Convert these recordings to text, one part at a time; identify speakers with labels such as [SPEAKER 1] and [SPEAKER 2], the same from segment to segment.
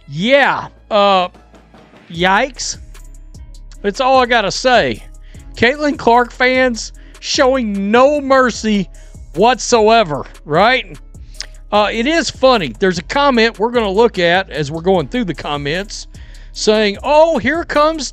[SPEAKER 1] Yeah, yikes. That's all I gotta say. Caitlin Clark fans showing no mercy whatsoever, right? It is funny. There's a comment we're going to look at as we're going through the comments saying, oh, here comes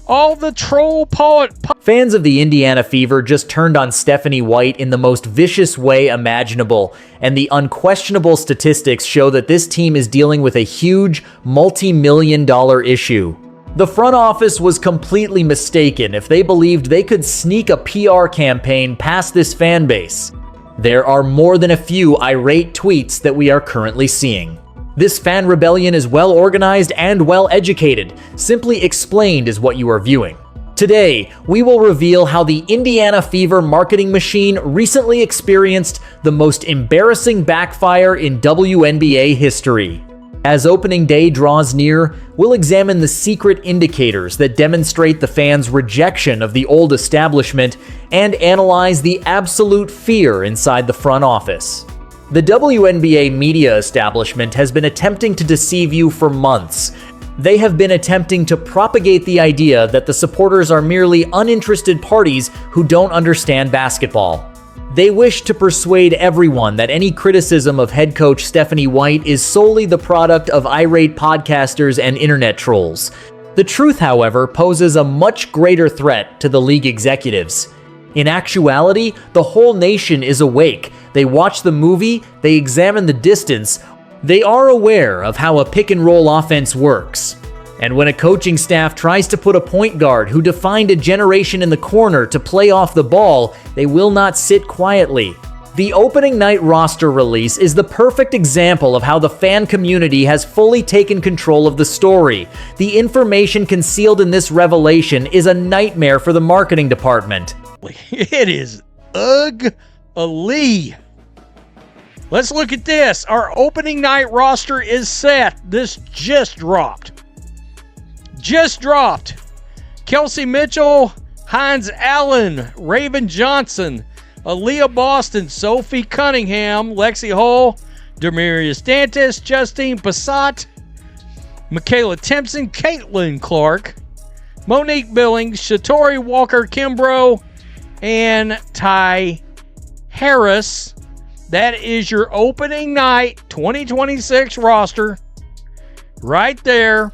[SPEAKER 1] all the troll poet.
[SPEAKER 2] Fans of the Indiana Fever just turned on Stephanie White in the most vicious way imaginable, and the unquestionable statistics show that this team is dealing with a huge, multi-million-dollar issue. The front office was completely mistaken if they believed they could sneak a PR campaign past this fan base. There are more than a few irate tweets that we are currently seeing. This fan rebellion is well organized and well educated. Simply explained is what you are viewing. Today, we will reveal how the Indiana Fever marketing machine recently experienced the most embarrassing backfire in WNBA history. As opening day draws near, we'll examine the secret indicators that demonstrate the fans' rejection of the old establishment and analyze the absolute fear inside the front office. The WNBA media establishment has been attempting to deceive you for months. They have been attempting to propagate the idea that the supporters are merely uninterested parties who don't understand basketball. They wish to persuade everyone that any criticism of head coach Stephanie White is solely the product of irate podcasters and internet trolls. The truth, however, poses a much greater threat to the league executives. In actuality, the whole nation is awake. They watch the movie, they examine the distance. They are aware of how a pick-and-roll offense works. And when a coaching staff tries to put a point guard who defined a generation in the corner to play off the ball, they will not sit quietly. The opening night roster release is the perfect example of how the fan community has fully taken control of the story. The information concealed in this revelation is a nightmare for the marketing department.
[SPEAKER 1] It is ugly. Let's look at this. Our opening night roster is set. This just dropped. Kelsey Mitchell, Hines Allen, Raven Johnson, Aaliyah Boston, Sophie Cunningham, Lexi Hull, Demarius Dantas, Justine Passat, Michaela Timpson, Caitlin Clark, Monique Billings, Shatori Walker-Kimbrough, and Ty Harris. That is your opening night 2026 roster. Right there.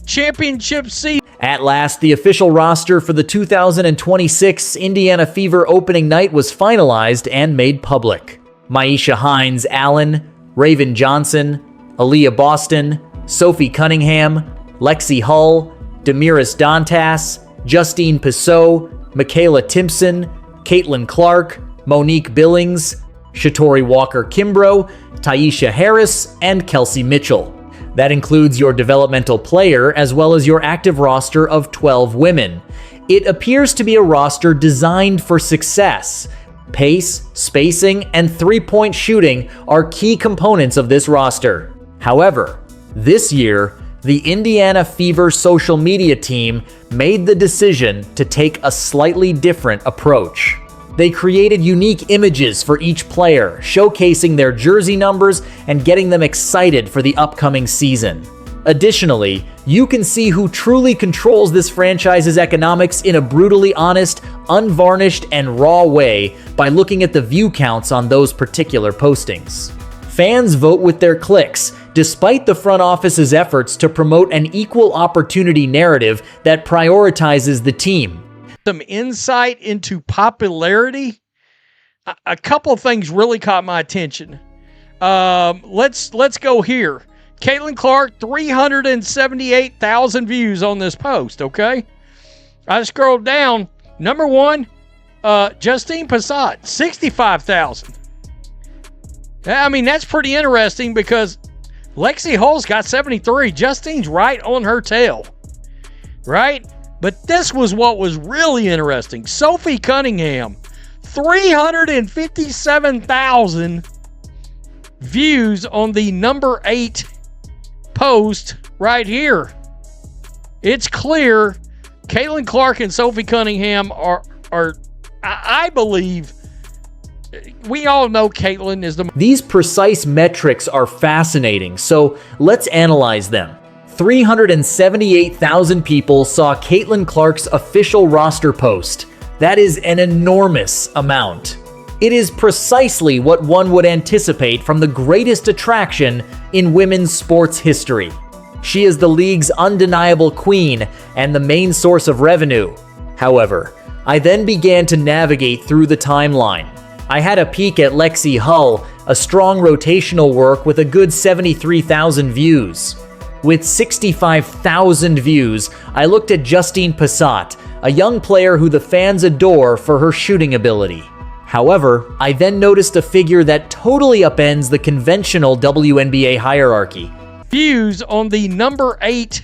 [SPEAKER 1] Championship season.
[SPEAKER 2] At last, the official roster for the 2026 Indiana Fever opening night was finalized and made public. Maisha Hines Allen, Raven Johnson, Aaliyah Boston, Sophie Cunningham, Lexi Hull, Demiris Dantas, Justine Passat, Michaela Timpson, Caitlin Clark, Monique Billings, Shatori Walker-Kimbrough, Taisha Harris, and Kelsey Mitchell. That includes your developmental player as well as your active roster of 12 women. It appears to be a roster designed for success. Pace, spacing, and three-point shooting are key components of this roster. However, this year, the Indiana Fever social media team made the decision to take a slightly different approach. They created unique images for each player, showcasing their jersey numbers and getting them excited for the upcoming season. Additionally, you can see who truly controls this franchise's economics in a brutally honest, unvarnished, and raw way by looking at the view counts on those particular postings. Fans vote with their clicks, despite the front office's efforts to promote an equal opportunity narrative that prioritizes the team.
[SPEAKER 1] Some insight into popularity. A couple of things really caught my attention. Let's go here. Caitlin Clark, 378,000 views on this post, okay? I scrolled down. Number one, Justine Passat, 65,000. I mean, that's pretty interesting because Lexi Hull's got 73. Justine's right on her tail, right? But this was what was really interesting. Sophie Cunningham, 357,000 views on the number 8 post right here. It's clear Caitlin Clark and Sophie Cunningham are I believe, We all know Caitlin is the...
[SPEAKER 2] These precise metrics are fascinating, so let's analyze them. 378,000 people saw Caitlin Clark's official roster post. That is an enormous amount. It is precisely what one would anticipate from the greatest attraction in women's sports history. She is the league's undeniable queen and the main source of revenue. However, I then began to navigate through the timeline. I had a peek at Lexi Hull, a strong rotational work with a good 73,000 views. With 65,000 views, I looked at Justine Passat, a young player who the fans adore for her shooting ability. However, I then noticed a figure that totally upends the conventional WNBA hierarchy.
[SPEAKER 1] Views on the number 8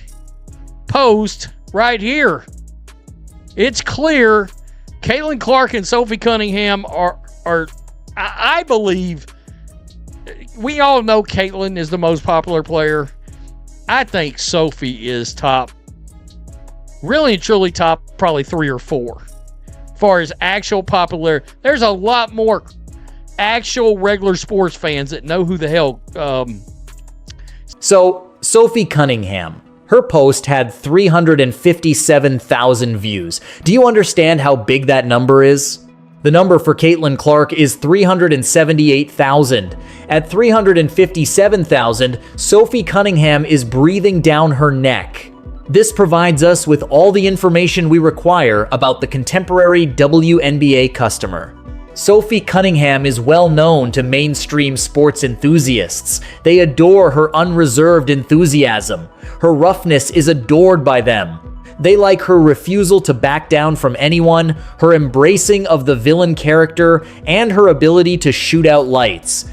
[SPEAKER 1] post right here. It's clear Caitlin Clark and Sophie Cunningham are I believe, we all know Caitlin is the most popular player. I think Sophie is top, really and truly top, probably 3 or 4. As far as actual popular, there's a lot more actual regular sports fans that know who the hell.
[SPEAKER 2] So, Sophie Cunningham, her post had 357,000 views. Do you understand how big that number is? The number for Caitlin Clark is 378,000. At 357,000, Sophie Cunningham is breathing down her neck. This provides us with all the information we require about the contemporary WNBA customer. Sophie Cunningham is well known to mainstream sports enthusiasts. They adore her unreserved enthusiasm. Her roughness is adored by them. They like her refusal to back down from anyone, her embracing of the villain character, and her ability to shoot out lights.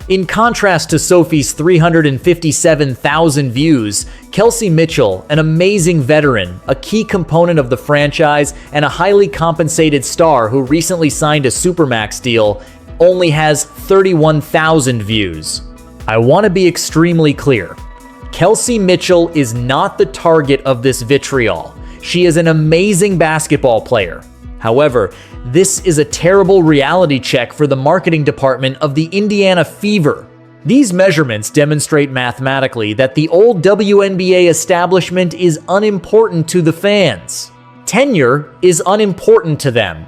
[SPEAKER 2] In contrast to Sophie's 357,000 views, Kelsey Mitchell, an amazing veteran, a key component of the franchise, and a highly compensated star who recently signed a Supermax deal, only has 31,000 views. I want to be extremely clear. Kelsey Mitchell is not the target of this vitriol. She is an amazing basketball player. However, this is a terrible reality check for the marketing department of the Indiana Fever. These measurements demonstrate mathematically that the old WNBA establishment is unimportant to the fans. Tenure is unimportant to them.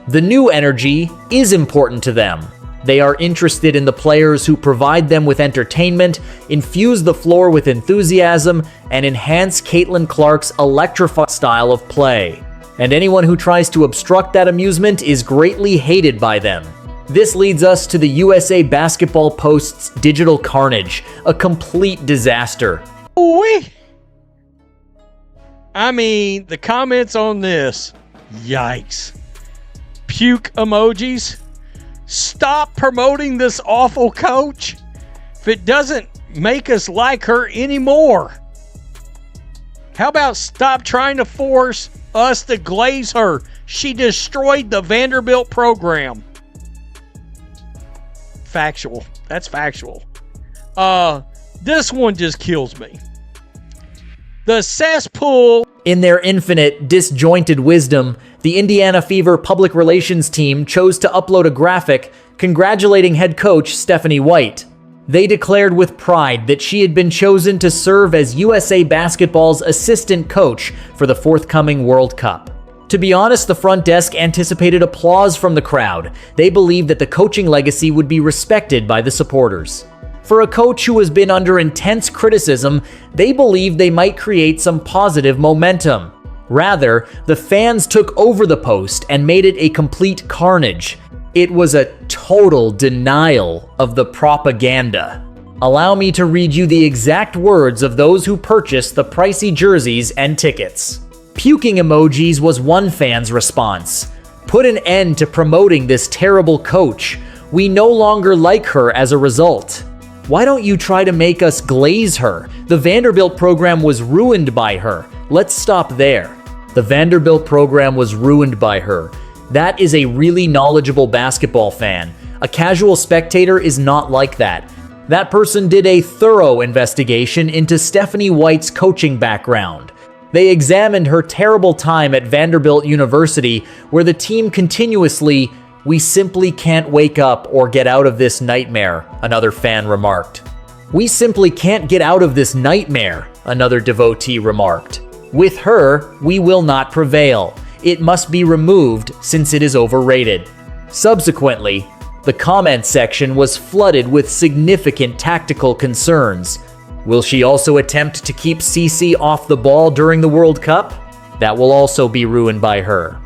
[SPEAKER 2] The new energy is important to them. They are interested in the players who provide them with entertainment, infuse the floor with enthusiasm, and enhance Caitlin Clark's electrifying style of play. And anyone who tries to obstruct that amusement is greatly hated by them. This leads us to the USA Basketball Post's digital carnage, a complete disaster.
[SPEAKER 1] Ooh-wee. I mean, the comments on this, yikes. Puke emojis. Stop promoting this awful coach if it doesn't make us like her anymore. How about stop trying to force us to glaze her? She destroyed the Vanderbilt program. Factual. That's factual. This one just kills me. The cesspool.
[SPEAKER 2] In their infinite, disjointed wisdom, the Indiana Fever public relations team chose to upload a graphic congratulating head coach Stephanie White. They declared with pride that she had been chosen to serve as USA Basketball's assistant coach for the forthcoming World Cup. To be honest, the front desk anticipated applause from the crowd. They believed that the coaching legacy would be respected by the supporters. For a coach who has been under intense criticism, they believed they might create some positive momentum. Rather, the fans took over the post and made it a complete carnage. It was a total denial of the propaganda. Allow me to read you the exact words of those who purchased the pricey jerseys and tickets. Puking emojis was one fan's response. Put an end to promoting this terrible coach. We no longer like her as a result. Why don't you try to make us glaze her? The Vanderbilt program was ruined by her. Let's stop there. The Vanderbilt program was ruined by her. That is a really knowledgeable basketball fan. A casual spectator is not like that. That person did a thorough investigation into Stephanie White's coaching background. They examined her terrible time at Vanderbilt University, where the team continuously "We simply can't wake up or get out of this nightmare," another fan remarked. "We simply can't get out of this nightmare," another devotee remarked. "With her, we will not prevail. It must be removed since it is overrated." Subsequently, the comment section was flooded with significant tactical concerns. Will she also attempt to keep Cece off the ball during the World Cup? That will also be ruined by her.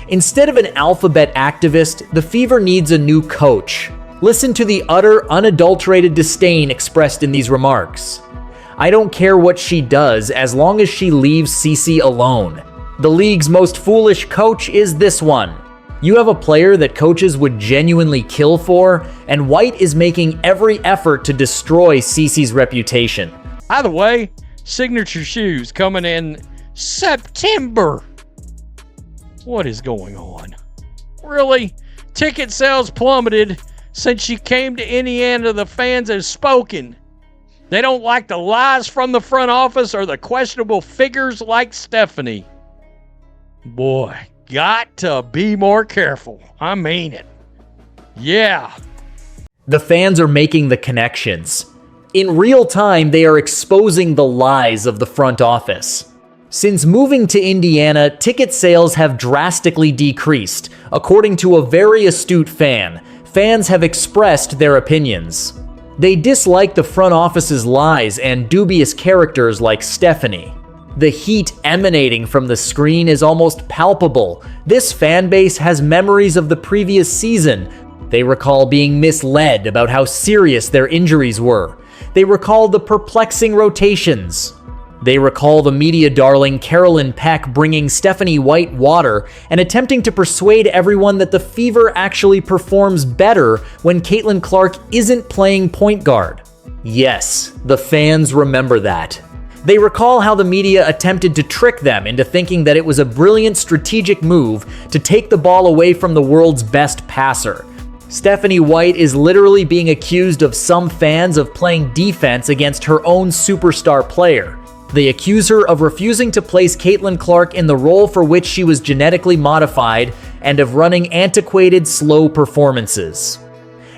[SPEAKER 2] Instead of an alphabet activist, the Fever needs a new coach. Listen to the utter, unadulterated disdain expressed in these remarks. "I don't care what she does as long as she leaves Cece alone. The league's most foolish coach is this one. You have a player that coaches would genuinely kill for, and White is making every effort to destroy Cece's reputation."
[SPEAKER 1] By the way, signature shoes coming in September. What is going on? Really? Ticket sales plummeted since she came to Indiana. The fans have spoken. They don't like the lies from the front office or the questionable figures like Stephanie. Boy, got to be more careful. I mean it. Yeah.
[SPEAKER 2] The fans are making the connections. In real time, they are exposing the lies of the front office. Since moving to Indiana, ticket sales have drastically decreased. According to a very astute fan, fans have expressed their opinions. They dislike the front office's lies and dubious characters like Stephanie. The heat emanating from the screen is almost palpable. This fan base has memories of the previous season. They recall being misled about how serious their injuries were. They recall the perplexing rotations. They recall the media darling Carolyn Peck bringing Stephanie White water and attempting to persuade everyone that the Fever actually performs better when Caitlin Clark isn't playing point guard. Yes, the fans remember that. They recall how the media attempted to trick them into thinking that it was a brilliant strategic move to take the ball away from the world's best passer. Stephanie White is literally being accused of some fans of playing defense against her own superstar player. They accuse her of refusing to place Caitlin Clark in the role for which she was genetically modified and of running antiquated, slow performances.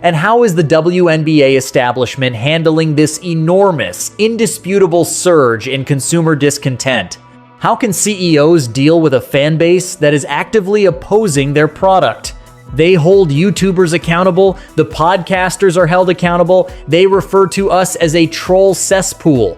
[SPEAKER 2] And how is the WNBA establishment handling this enormous, indisputable surge in consumer discontent? How can CEOs deal with a fan base that is actively opposing their product? They hold YouTubers accountable, the podcasters are held accountable, they refer to us as a troll cesspool.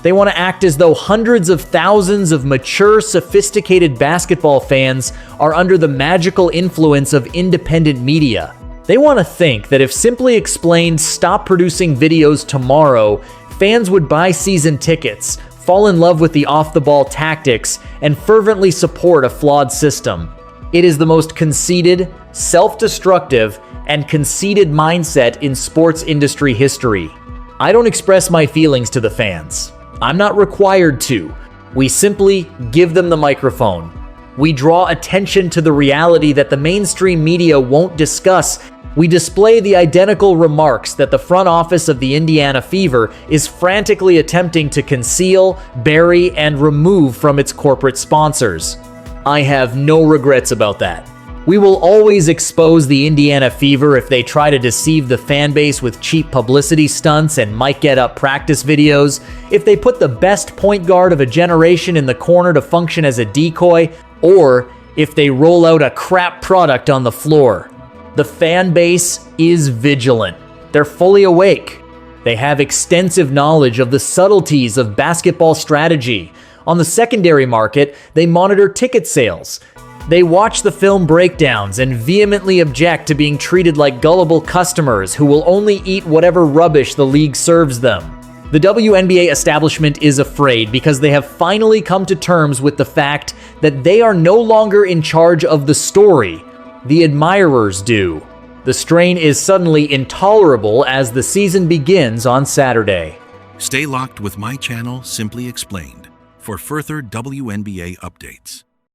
[SPEAKER 2] They want to act as though hundreds of thousands of mature, sophisticated basketball fans are under the magical influence of independent media. They want to think that if Simply Explained stopped producing videos tomorrow, fans would buy season tickets, fall in love with the off-the-ball tactics, and fervently support a flawed system. It is the most conceited, self-destructive, and conceited mindset in sports industry history. I don't express my feelings to the fans. I'm not required to. We simply give them the microphone. We draw attention to the reality that the mainstream media won't discuss. We display the identical remarks that the front office of the Indiana Fever is frantically attempting to conceal, bury, and remove from its corporate sponsors. I have no regrets about that. We will always expose the Indiana Fever if they try to deceive the fan base with cheap publicity stunts and mic get up practice videos, if they put the best point guard of a generation in the corner to function as a decoy, or if they roll out a crap product on the floor. The fan base is vigilant. They're fully awake. They have extensive knowledge of the subtleties of basketball strategy. On the secondary market, they monitor ticket sales. They watch the film breakdowns and vehemently object to being treated like gullible customers who will only eat whatever rubbish the league serves them. The WNBA establishment is afraid because they have finally come to terms with the fact that they are no longer in charge of the story. The admirers do. The strain is suddenly intolerable as the season begins on Saturday.
[SPEAKER 3] Stay locked with my channel, Simply Explained, for further WNBA updates.